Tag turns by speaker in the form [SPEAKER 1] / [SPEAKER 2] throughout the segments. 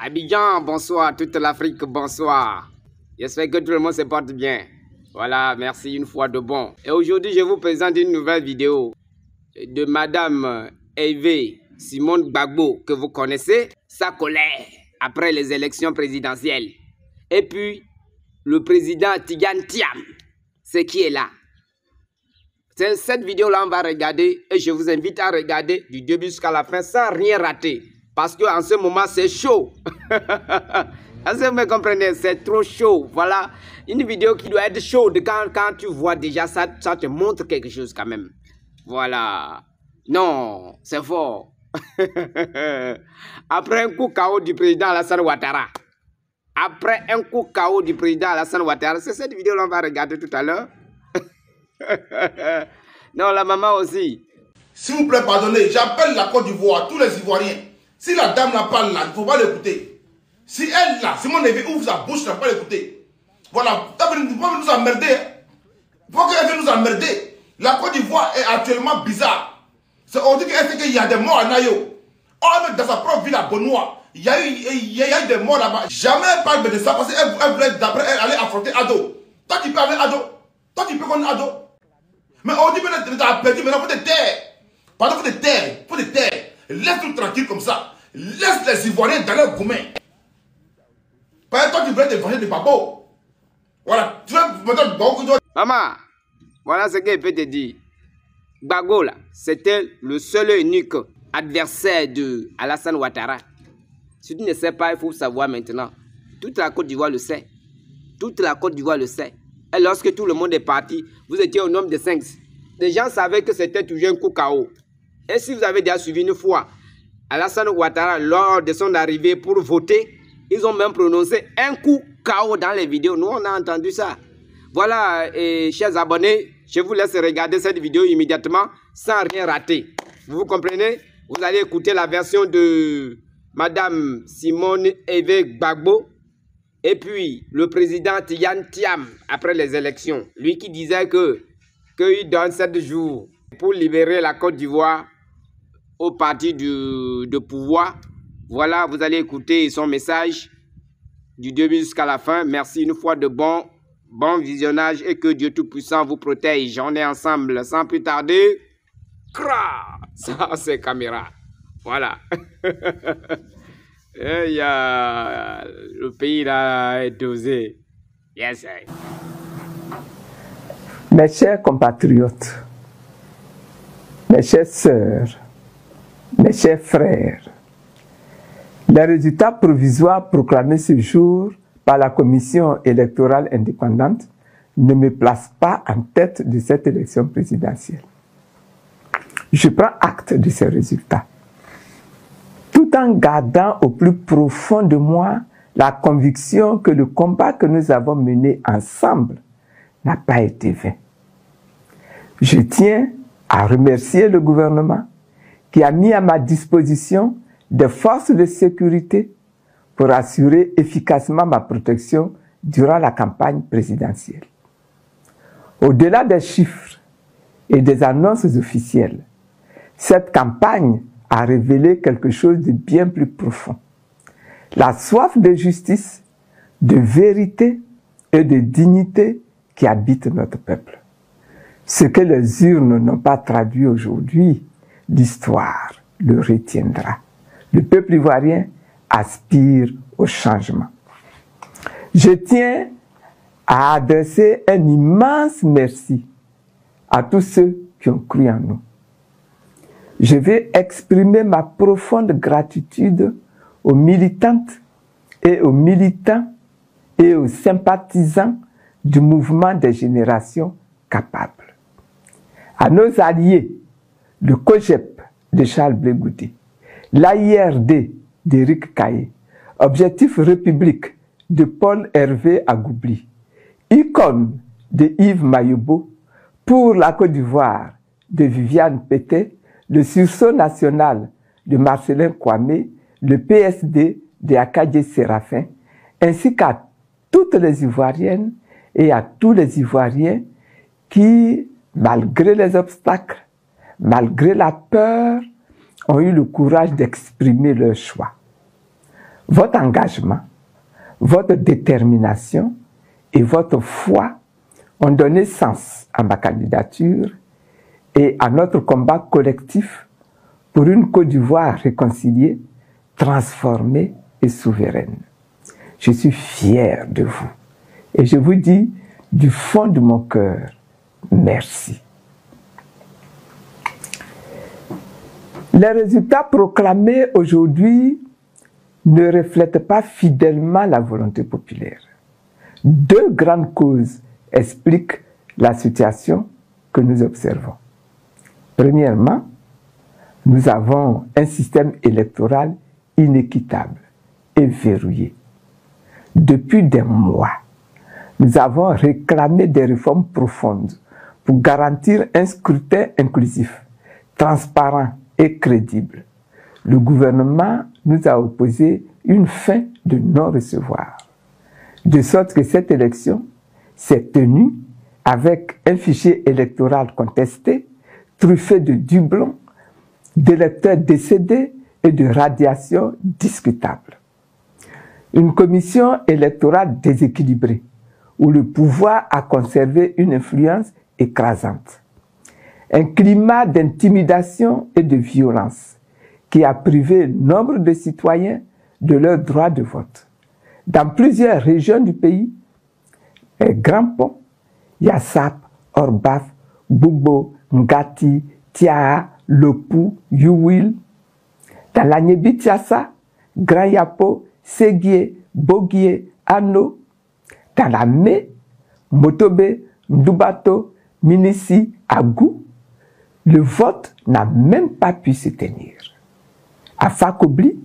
[SPEAKER 1] Abidjan, bonsoir. Toute l'Afrique, bonsoir. J'espère que tout le monde se porte bien. Voilà, merci une fois de bon. Et aujourd'hui, je vous présente une nouvelle vidéo de Madame Hervé Simone Gbagbo, que vous connaissez. Sa colère après les élections présidentielles. Et puis, le président Tidjane Thiam, c'est qui est là. Cette vidéo-là, on va regarder et je vous invite à regarder du début jusqu'à la fin sans rien rater. Parce qu'en ce moment, c'est chaud. Est-ce que vous me comprenez? C'est trop chaud. Voilà, une vidéo qui doit être chaude. Quand tu vois déjà ça, ça te montre quelque chose quand même. Voilà. Non, c'est fort. Après un coup KO du président Alassane Ouattara. Après un coup KO du président Alassane Ouattara. C'est cette vidéo-là qu'on va regarder tout à l'heure. Non, la maman aussi.
[SPEAKER 2] S'il vous plaît, pardonnez, j'appelle la Côte d'Ivoire, tous les Ivoiriens. Si la dame n'a pas là, il ne faut pas l'écouter. Si elle là, Simone Hervé ouvre sa bouche, il ne faut pas l'écouter. Voilà, il ne faut pas nous emmerder. Il faut qu'elle vienne nous emmerder. La Côte d'Ivoire est actuellement bizarre. On dit qu'il y a des morts à Nayo. Oh, mais dans sa propre ville à Benoît, il y a eu des morts là-bas. Jamais elle parle de ça parce qu'elle voulait d'après elle aller affronter Ado. Toi, tu peux aller Ado. Toi, tu peux connaître Ado. Mais on dit que tu as perdu, maintenant, il faut te taire. Pardon, il faut te taire. Il faut te taire. Laisse-nous tranquille comme ça. Laisse les Ivoiriens dans leur gourmet. Parce que toi, tu voulais te venger de Babo. Voilà. Tu vas mettre beaucoup de...
[SPEAKER 1] Maman, voilà ce qu'elle peut te dire. Gbagbo, là, c'était le seul et unique adversaire de Alassane Ouattara. Si tu ne sais pas, il faut savoir maintenant. Toute la Côte d'Ivoire le sait. Toute la Côte d'Ivoire le sait. Et lorsque tout le monde est parti, vous étiez au nombre de 5. Les gens savaient que c'était toujours un coup KO. Et si vous avez déjà suivi une fois, Alassane Ouattara, lors de son arrivée pour voter, ils ont même prononcé un coup KO dans les vidéos. Nous, on a entendu ça. Voilà, et chers abonnés, je vous laisse regarder cette vidéo immédiatement sans rien rater. Vous comprenez? Vous allez écouter la version de Madame Simone Hervé Gbagbo. Et puis, le président Tidjane Thiam, après les élections, lui qui disait qu'il donne 7 jours pour libérer la Côte d'Ivoire au parti de pouvoir. Voilà, vous allez écouter son message du début jusqu'à la fin. Merci une fois de bon visionnage et que Dieu Tout-Puissant vous protège. On est ensemble sans plus tarder. Ça, c'est caméra. Voilà. Il y a le pays là est dosé. Yes.
[SPEAKER 3] Mes chers compatriotes, mes chères sœurs, mes chers frères, les résultats provisoires proclamés ce jour par la Commission électorale indépendante ne me placent pas en tête de cette élection présidentielle. Je prends acte de ces résultats, tout en gardant au plus profond de moi la conviction que le combat que nous avons mené ensemble n'a pas été vain. Je tiens à remercier le gouvernement qui a mis à ma disposition des forces de sécurité pour assurer efficacement ma protection durant la campagne présidentielle. Au-delà des chiffres et des annonces officielles, cette campagne a révélé quelque chose de bien plus profond. La soif de justice, de vérité et de dignité qui habite notre peuple. Ce que les urnes n'ont pas traduit aujourd'hui, l'histoire le retiendra. Le peuple ivoirien aspire au changement. Je tiens à adresser un immense merci à tous ceux qui ont cru en nous. Je vais exprimer ma profonde gratitude aux militantes et aux militants et aux sympathisants du mouvement des générations capables. À nos alliés, le COGEP de Charles Blé Goudé, l'AIRD d'Éric Caillé, Objectif République de Paul Hervé Agoubli, ICON de Yves Mayobo, Pour la Côte d'Ivoire de Viviane Pété, le Sursaut national de Marcelin Kwame, le PSD de Akadje Séraphin, ainsi qu'à toutes les Ivoiriennes et à tous les Ivoiriens qui, malgré les obstacles, malgré la peur, ont eu le courage d'exprimer leur choix. Votre engagement, votre détermination et votre foi ont donné sens à ma candidature et à notre combat collectif pour une Côte d'Ivoire réconciliée, transformée et souveraine. Je suis fier de vous et je vous dis du fond de mon cœur, merci. Les résultats proclamés aujourd'hui ne reflètent pas fidèlement la volonté populaire. Deux grandes causes expliquent la situation que nous observons. Premièrement, nous avons un système électoral inéquitable et verrouillé. Depuis des mois, nous avons réclamé des réformes profondes pour garantir un scrutin inclusif, transparent et crédible. Le gouvernement nous a opposé une fin de non-recevoir, de sorte que cette élection s'est tenue avec un fichier électoral contesté, truffé de doublons, d'électeurs décédés et de radiations discutables. Une commission électorale déséquilibrée, où le pouvoir a conservé une influence écrasante. Un climat d'intimidation et de violence qui a privé nombre de citoyens de leur droit de vote. Dans plusieurs régions du pays, les Grands Ponts, Yassap, Orbaf, Bougbo, Ngati, Tiaa, Lopou, Youil, dans l'Agnebi-Tiassa, Grand Yapo, Séguié, Boguié, Ano, dans la Mé, Motobe, Ndoubato, Minissi, Agou, le vote n'a même pas pu se tenir. À Fakobli,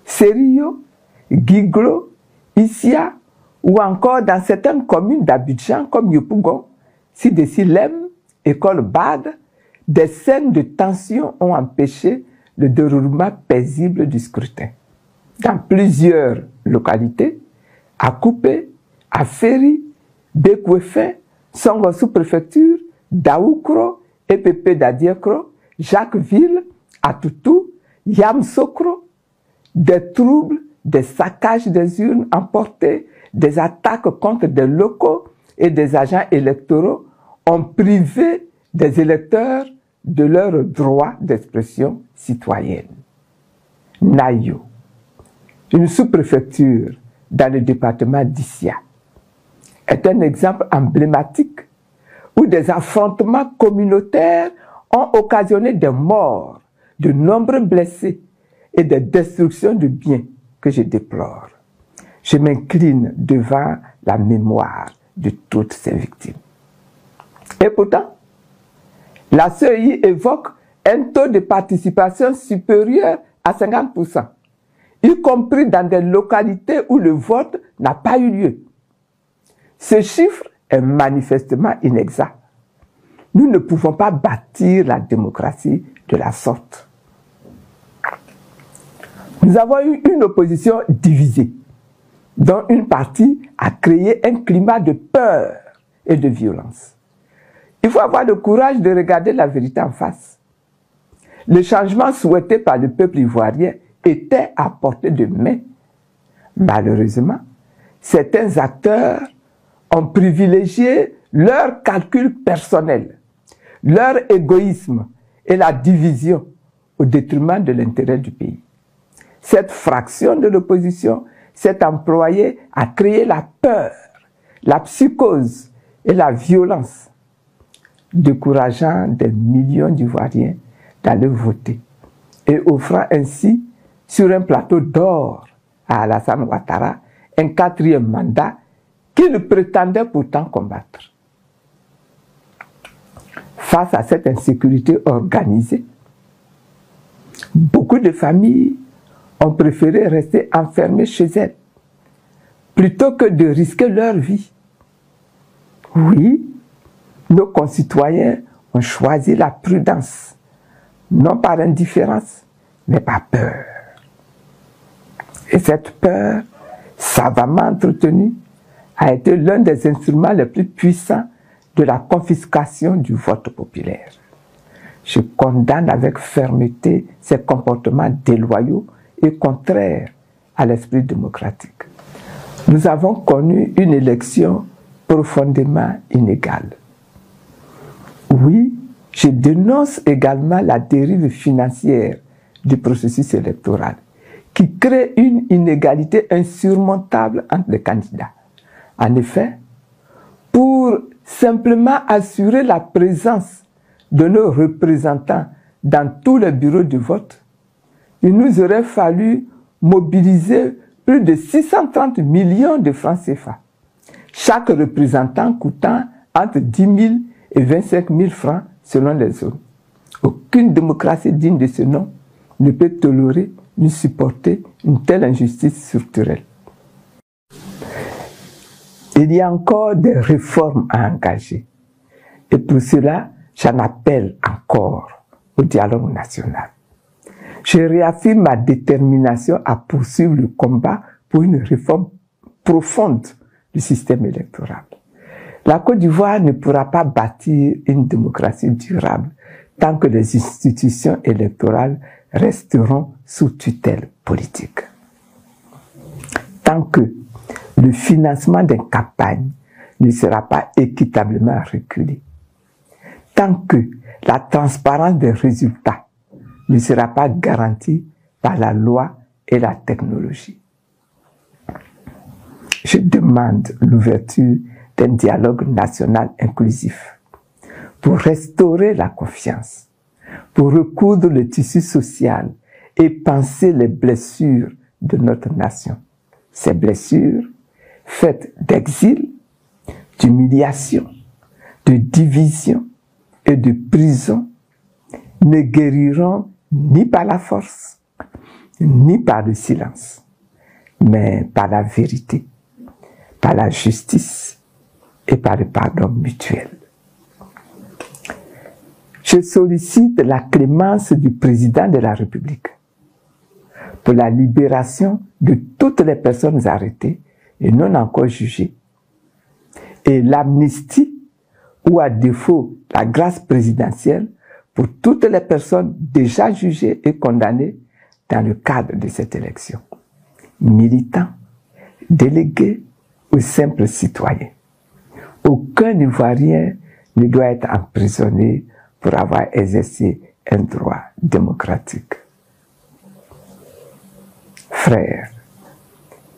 [SPEAKER 3] Serio, Guiglo, Issia, ou encore dans certaines communes d'Abidjan comme Yopougon, Sidessi-Lem, École Bad, des scènes de tension ont empêché le déroulement paisible du scrutin. Dans plusieurs localités, à Coupé, à Ferry, Bekwefin, Songo sous-préfecture, Daoukro, EPP d'Adiekro, Jacquesville, Atoutou, Yamsokro, des troubles, des saccages des urnes emportées, des attaques contre des locaux et des agents électoraux ont privé des électeurs de leur droit d'expression citoyenne. Nayo, une sous-préfecture dans le département d'Issia, est un exemple emblématique où des affrontements communautaires ont occasionné des morts, de nombreux blessés et des destructions de biens que je déplore. Je m'incline devant la mémoire de toutes ces victimes. Et pourtant, la CEI évoque un taux de participation supérieur à 50%, y compris dans des localités où le vote n'a pas eu lieu. Ce chiffre est manifestement inexact. Nous ne pouvons pas bâtir la démocratie de la sorte. Nous avons eu une opposition divisée, dont une partie a créé un climat de peur et de violence. Il faut avoir le courage de regarder la vérité en face. Le changement souhaité par le peuple ivoirien était à portée de main. Malheureusement, certains acteurs ont privilégié leur calcul personnel, leur égoïsme et la division au détriment de l'intérêt du pays. Cette fraction de l'opposition s'est employée à créer la peur, la psychose et la violence, décourageant des millions d'Ivoiriens d'aller voter et offrant ainsi sur un plateau d'or à Alassane Ouattara un 4e mandat qu'il prétendait pourtant combattre. Face à cette insécurité organisée, beaucoup de familles ont préféré rester enfermées chez elles plutôt que de risquer leur vie. Oui, nos concitoyens ont choisi la prudence, non par indifférence, mais par peur. Et cette peur, savamment entretenue, a été l'un des instruments les plus puissants de la confiscation du vote populaire. Je condamne avec fermeté ces comportements déloyaux et contraires à à l'esprit démocratique. Nous avons connu une élection profondément inégale. Oui, je dénonce également la dérive financière du processus électoral qui crée une inégalité insurmontable entre les candidats. En effet, pour simplement assurer la présence de nos représentants dans tous les bureaux de vote, il nous aurait fallu mobiliser plus de 630 millions de francs CFA, chaque représentant coûtant entre 10 000 et 25 000 francs selon les zones. Aucune démocratie digne de ce nom ne peut tolérer ni supporter une telle injustice structurelle. Il y a encore des réformes à engager. Et pour cela, j'en appelle encore au dialogue national. Je réaffirme ma détermination à poursuivre le combat pour une réforme profonde du système électoral. La Côte d'Ivoire ne pourra pas bâtir une démocratie durable tant que les institutions électorales resteront sous tutelle politique. Tant que le financement des campagnes ne sera pas équitablement reculé, tant que la transparence des résultats ne sera pas garantie par la loi et la technologie. Je demande l'ouverture d'un dialogue national inclusif pour restaurer la confiance, pour recoudre le tissu social et panser les blessures de notre nation. Ces blessures, faites d'exil, d'humiliation, de division et de prison, ne guériront ni par la force, ni par le silence, mais par la vérité, par la justice et par le pardon mutuel. Je sollicite la clémence du président de la République pour la libération de toutes les personnes arrêtées et non encore jugées, et l'amnistie ou à défaut la grâce présidentielle pour toutes les personnes déjà jugées et condamnées dans le cadre de cette élection, militants, délégués ou simples citoyens. Aucun Ivoirien ne doit être emprisonné pour avoir exercé un droit démocratique. Frères,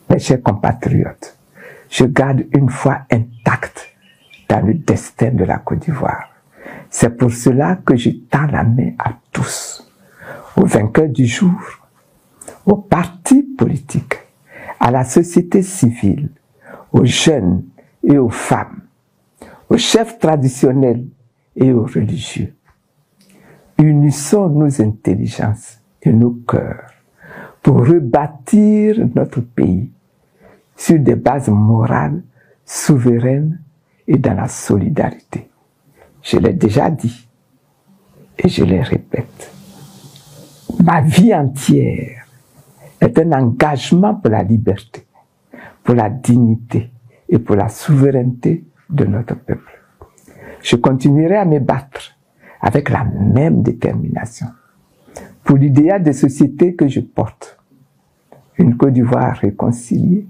[SPEAKER 3] mes chers compatriotes, je garde une foi intacte dans le destin de la Côte d'Ivoire. C'est pour cela que je tends la main à tous, aux vainqueurs du jour, aux partis politiques, à la société civile, aux jeunes et aux femmes, aux chefs traditionnels et aux religieux. Unissons nos intelligences et nos cœurs pour rebâtir notre pays sur des bases morales, souveraines et dans la solidarité. Je l'ai déjà dit et je le répète. Ma vie entière est un engagement pour la liberté, pour la dignité et pour la souveraineté de notre peuple. Je continuerai à me battre avec la même détermination pour l'idéal de société que je porte. Une Côte d'Ivoire réconciliée,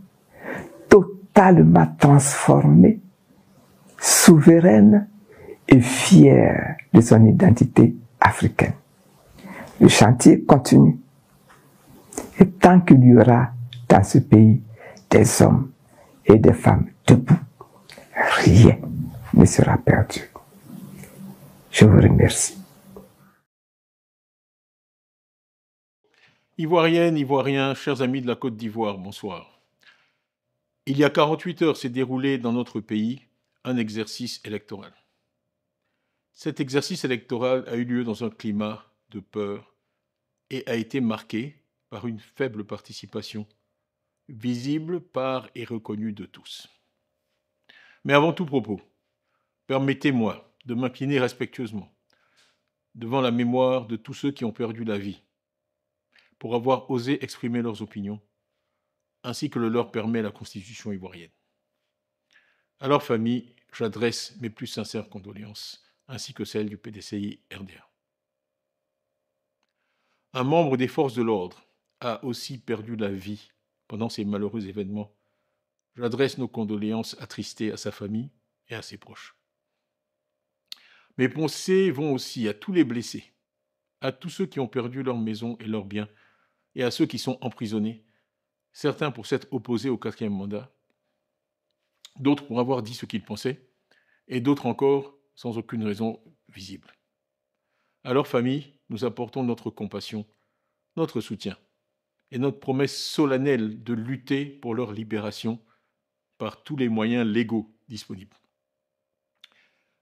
[SPEAKER 3] totalement transformée, souveraine et fière de son identité africaine. Le chantier continue. Et tant qu'il y aura dans ce pays des hommes et des femmes debout, rien ne sera perdu. Je vous remercie.
[SPEAKER 4] Ivoiriennes, Ivoiriens, chers amis de la Côte d'Ivoire, bonsoir. Il y a 48 heures s'est déroulé dans notre pays un exercice électoral. Cet exercice électoral a eu lieu dans un climat de peur et a été marqué par une faible participation, visible par et reconnue de tous. Mais avant tout propos, permettez-moi de m'incliner respectueusement devant la mémoire de tous ceux qui ont perdu la vie pour avoir osé exprimer leurs opinions, ainsi que le leur permet la Constitution ivoirienne. À leur famille, j'adresse mes plus sincères condoléances, ainsi que celles du PDCI-RDA. Un membre des forces de l'ordre a aussi perdu la vie pendant ces malheureux événements. J'adresse nos condoléances attristées à sa famille et à ses proches. Mes pensées vont aussi à tous les blessés, à tous ceux qui ont perdu leur maison et leurs biens, et à ceux qui sont emprisonnés, certains pour s'être opposés au 4e mandat, d'autres pour avoir dit ce qu'ils pensaient, et d'autres encore sans aucune raison visible. À leur famille, nous apportons notre compassion, notre soutien, et notre promesse solennelle de lutter pour leur libération par tous les moyens légaux disponibles.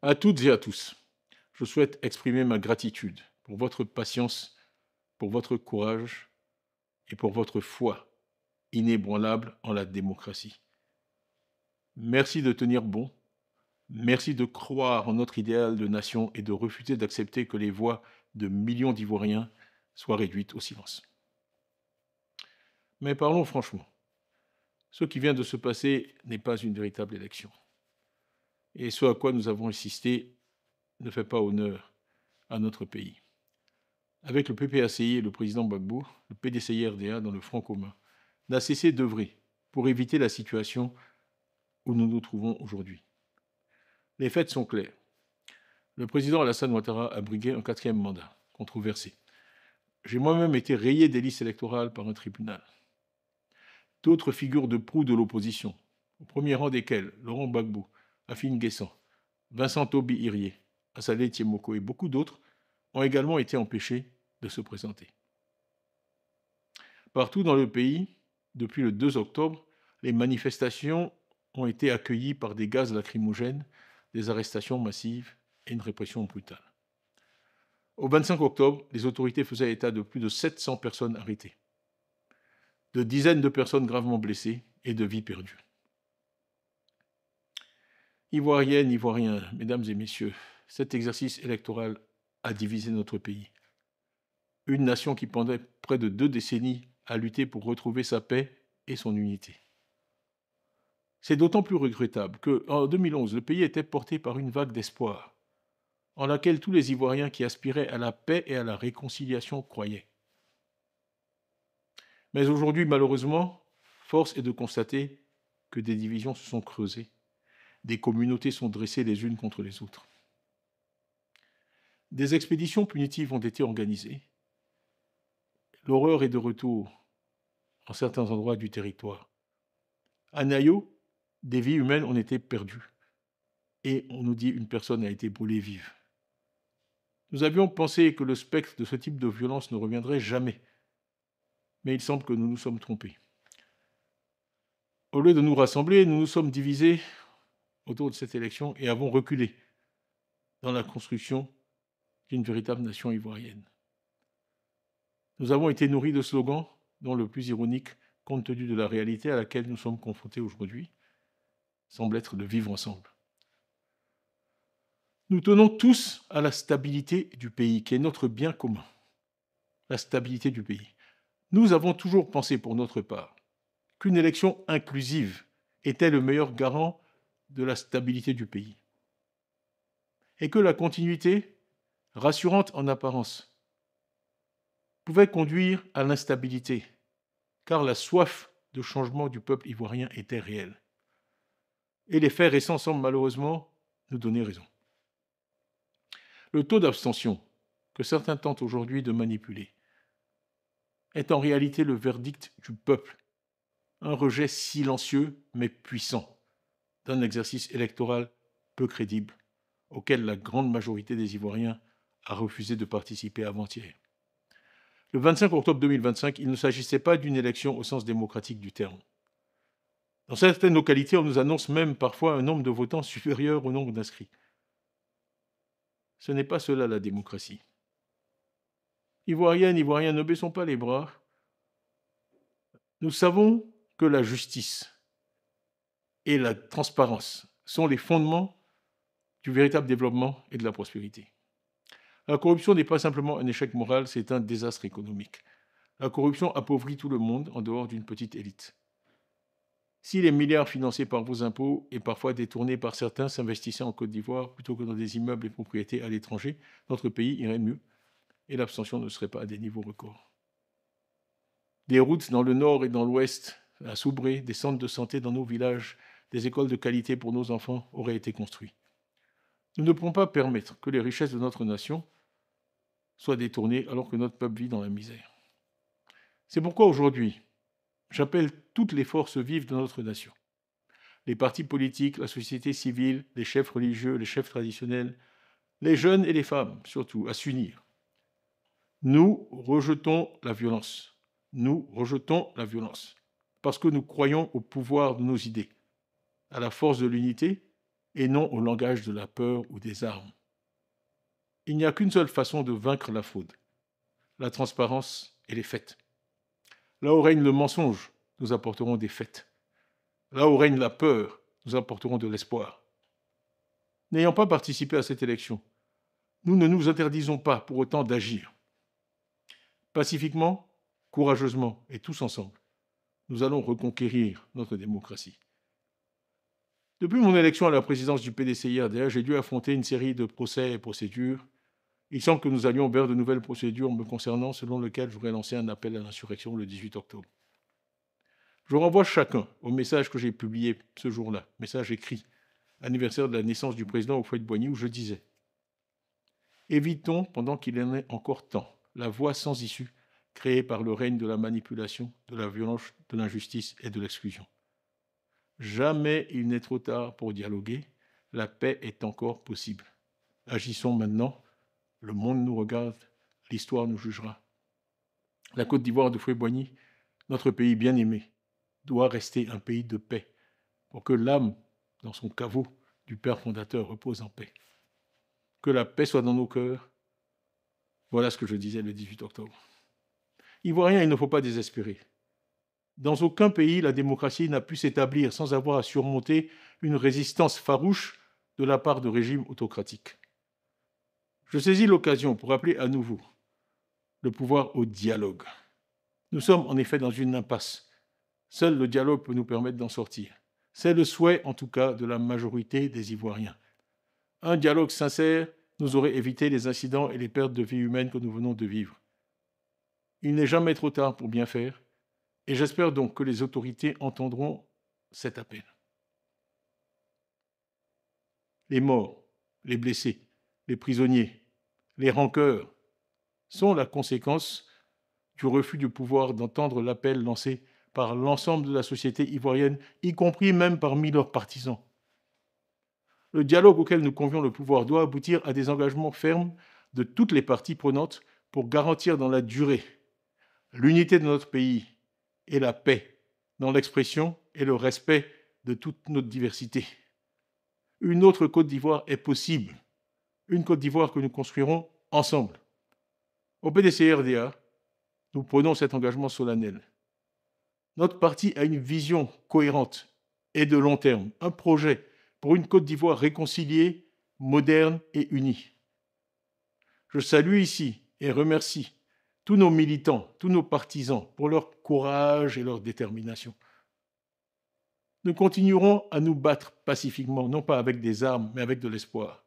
[SPEAKER 4] À toutes et à tous, je souhaite exprimer ma gratitude pour votre patience, pour votre courage et pour votre foi inébranlable en la démocratie. Merci de tenir bon, merci de croire en notre idéal de nation et de refuser d'accepter que les voix de millions d'Ivoiriens soient réduites au silence. Mais parlons franchement, ce qui vient de se passer n'est pas une véritable élection. Et ce à quoi nous avons insisté ne fait pas honneur à notre pays. Avec le PPACI et le président Gbagbo, le PDCI-RDA dans le Front commun n'a cessé d'œuvrer pour éviter la situation où nous nous trouvons aujourd'hui. Les faits sont clairs. Le président Alassane Ouattara a brigué un 4e mandat, controversé. J'ai moi-même été rayé des listes électorales par un tribunal. D'autres figures de proue de l'opposition, au premier rang desquelles Laurent Gbagbo, Afine Guessan, Vincent Toby Irié, Assalé Tiemoko et beaucoup d'autres, ont également été empêchés de se présenter. Partout dans le pays, depuis le 2 octobre, les manifestations ont été accueillies par des gaz lacrymogènes, des arrestations massives et une répression brutale. Au 25 octobre, les autorités faisaient état de plus de 700 personnes arrêtées, de dizaines de personnes gravement blessées et de vies perdues. Ivoiriennes, Ivoiriens, mesdames et messieurs, cet exercice électoral a divisé notre pays. Une nation qui pendant près de 2 décennies a lutté pour retrouver sa paix et son unité. C'est d'autant plus regrettable qu'en 2011, le pays était porté par une vague d'espoir, en laquelle tous les Ivoiriens qui aspiraient à la paix et à la réconciliation croyaient. Mais aujourd'hui, malheureusement, force est de constater que des divisions se sont creusées, des communautés sont dressées les unes contre les autres. Des expéditions punitives ont été organisées. L'horreur est de retour en certains endroits du territoire. À Nayo, des vies humaines ont été perdues. Et on nous dit une personne a été brûlée vive. Nous avions pensé que le spectre de ce type de violence ne reviendrait jamais. Mais il semble que nous nous sommes trompés. Au lieu de nous rassembler, nous nous sommes divisés autour de cette élection et avons reculé dans la construction d'une véritable nation ivoirienne. Nous avons été nourris de slogans dont le plus ironique, compte tenu de la réalité à laquelle nous sommes confrontés aujourd'hui, semble être de vivre ensemble. Nous tenons tous à la stabilité du pays, qui est notre bien commun. La stabilité du pays. Nous avons toujours pensé pour notre part qu'une élection inclusive était le meilleur garant de la stabilité du pays. Et que la continuité, rassurante en apparence, pouvait conduire à l'instabilité, car la soif de changement du peuple ivoirien était réelle. Et les faits récents semblent malheureusement nous donner raison. Le taux d'abstention que certains tentent aujourd'hui de manipuler est en réalité le verdict du peuple, un rejet silencieux mais puissant d'un exercice électoral peu crédible auquel la grande majorité des Ivoiriens a refusé de participer avant-hier. Le 25 octobre 2025, il ne s'agissait pas d'une élection au sens démocratique du terme. Dans certaines localités, on nous annonce même parfois un nombre de votants supérieur au nombre d'inscrits. Ce n'est pas cela la démocratie. Ivoiriennes, Ivoiriens, ne baissons pas les bras. Nous savons que la justice et la transparence sont les fondements du véritable développement et de la prospérité. La corruption n'est pas simplement un échec moral, c'est un désastre économique. La corruption appauvrit tout le monde en dehors d'une petite élite. Si les milliards financés par vos impôts et parfois détournés par certains s'investissaient en Côte d'Ivoire plutôt que dans des immeubles et propriétés à l'étranger, notre pays irait mieux et l'abstention ne serait pas à des niveaux records. Des routes dans le nord et dans l'ouest à Soubré, des centres de santé dans nos villages, des écoles de qualité pour nos enfants auraient été construits. Nous ne pouvons pas permettre que les richesses de notre nation soient détournées alors que notre peuple vit dans la misère. C'est pourquoi aujourd'hui, j'appelle toutes les forces vives de notre nation, les partis politiques, la société civile, les chefs religieux, les chefs traditionnels, les jeunes et les femmes surtout, à s'unir. Nous rejetons la violence. Nous rejetons la violence parce que nous croyons au pouvoir de nos idées, à la force de l'unité et non au langage de la peur ou des armes. Il n'y a qu'une seule façon de vaincre la fraude, la transparence et les faits. Là où règne le mensonge, nous apporterons des faits. Là où règne la peur, nous apporterons de l'espoir. N'ayant pas participé à cette élection, nous ne nous interdisons pas pour autant d'agir. Pacifiquement, courageusement et tous ensemble, nous allons reconquérir notre démocratie. Depuis mon élection à la présidence du PDCI-RDA, j'ai dû affronter une série de procès et procédures. Il semble que nous allions vers de nouvelles procédures me concernant, selon lesquelles j'aurais lancé un appel à l'insurrection le 18 octobre. Je renvoie chacun au message que j'ai publié ce jour-là, message écrit, anniversaire de la naissance du président Houphouët-Boigny, où je disais « Évitons, pendant qu'il en est encore temps, la voie sans issue créée par le règne de la manipulation, de la violence, de l'injustice et de l'exclusion. Jamais il n'est trop tard pour dialoguer, la paix est encore possible. Agissons maintenant, le monde nous regarde, l'histoire nous jugera. La Côte d'Ivoire de Houphouët-Boigny, notre pays bien-aimé, doit rester un pays de paix, pour que l'âme, dans son caveau du Père fondateur, repose en paix. Que la paix soit dans nos cœurs. Voilà ce que je disais le 18 octobre. Ivoiriens, il ne faut pas désespérer. Dans aucun pays, la démocratie n'a pu s'établir sans avoir à surmonter une résistance farouche de la part de régimes autocratiques. Je saisis l'occasion pour appeler à nouveau le pouvoir au dialogue. Nous sommes en effet dans une impasse. Seul le dialogue peut nous permettre d'en sortir. C'est le souhait, en tout cas, de la majorité des Ivoiriens. Un dialogue sincère nous aurait évité les incidents et les pertes de vies humaines que nous venons de vivre. Il n'est jamais trop tard pour bien faire, et j'espère donc que les autorités entendront cet appel. Les morts, les blessés, les prisonniers, les rancœurs sont la conséquence du refus du pouvoir d'entendre l'appel lancé par l'ensemble de la société ivoirienne, y compris même parmi leurs partisans. Le dialogue auquel nous convions le pouvoir doit aboutir à des engagements fermes de toutes les parties prenantes pour garantir dans la durée l'unité de notre pays et la paix dans l'expression et le respect de toute notre diversité. Une autre Côte d'Ivoire est possible, une Côte d'Ivoire que nous construirons ensemble. Au PDCI-RDA, nous prenons cet engagement solennel. Notre parti a une vision cohérente et de long terme, un projet pour une Côte d'Ivoire réconciliée, moderne et unie. Je salue ici et remercie tous nos militants, tous nos partisans pour leur courage et leur détermination. Nous continuerons à nous battre pacifiquement, non pas avec des armes, mais avec de l'espoir.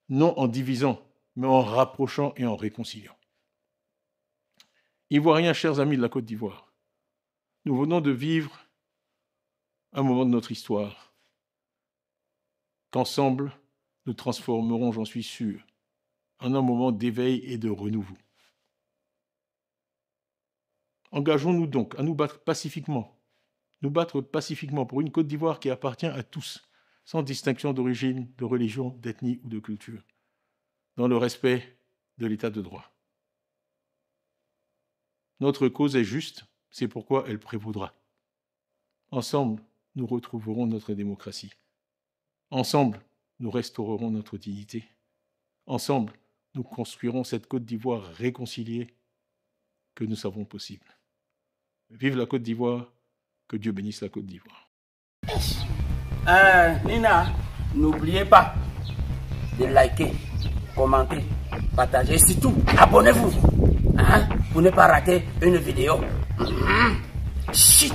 [SPEAKER 4] Non en divisant, mais en rapprochant et en réconciliant. Ivoiriens, chers amis de la Côte d'Ivoire, nous venons de vivre un moment de notre histoire qu'ensemble, nous transformerons, j'en suis sûr, en un moment d'éveil et de renouveau. Engageons-nous donc à nous battre pacifiquement pour une Côte d'Ivoire qui appartient à tous, sans distinction d'origine, de religion, d'ethnie ou de culture, dans le respect de l'état de droit. Notre cause est juste, c'est pourquoi elle prévaudra. Ensemble, nous retrouverons notre démocratie. Ensemble, nous restaurerons notre dignité. Ensemble, nous construirons cette Côte d'Ivoire réconciliée que nous savons possible. Vive la Côte d'Ivoire, que Dieu bénisse la Côte d'Ivoire.
[SPEAKER 5] Nina, n'oubliez pas de liker, commenter, partager, surtout abonnez-vous pour ne pas rater une vidéo. Chut.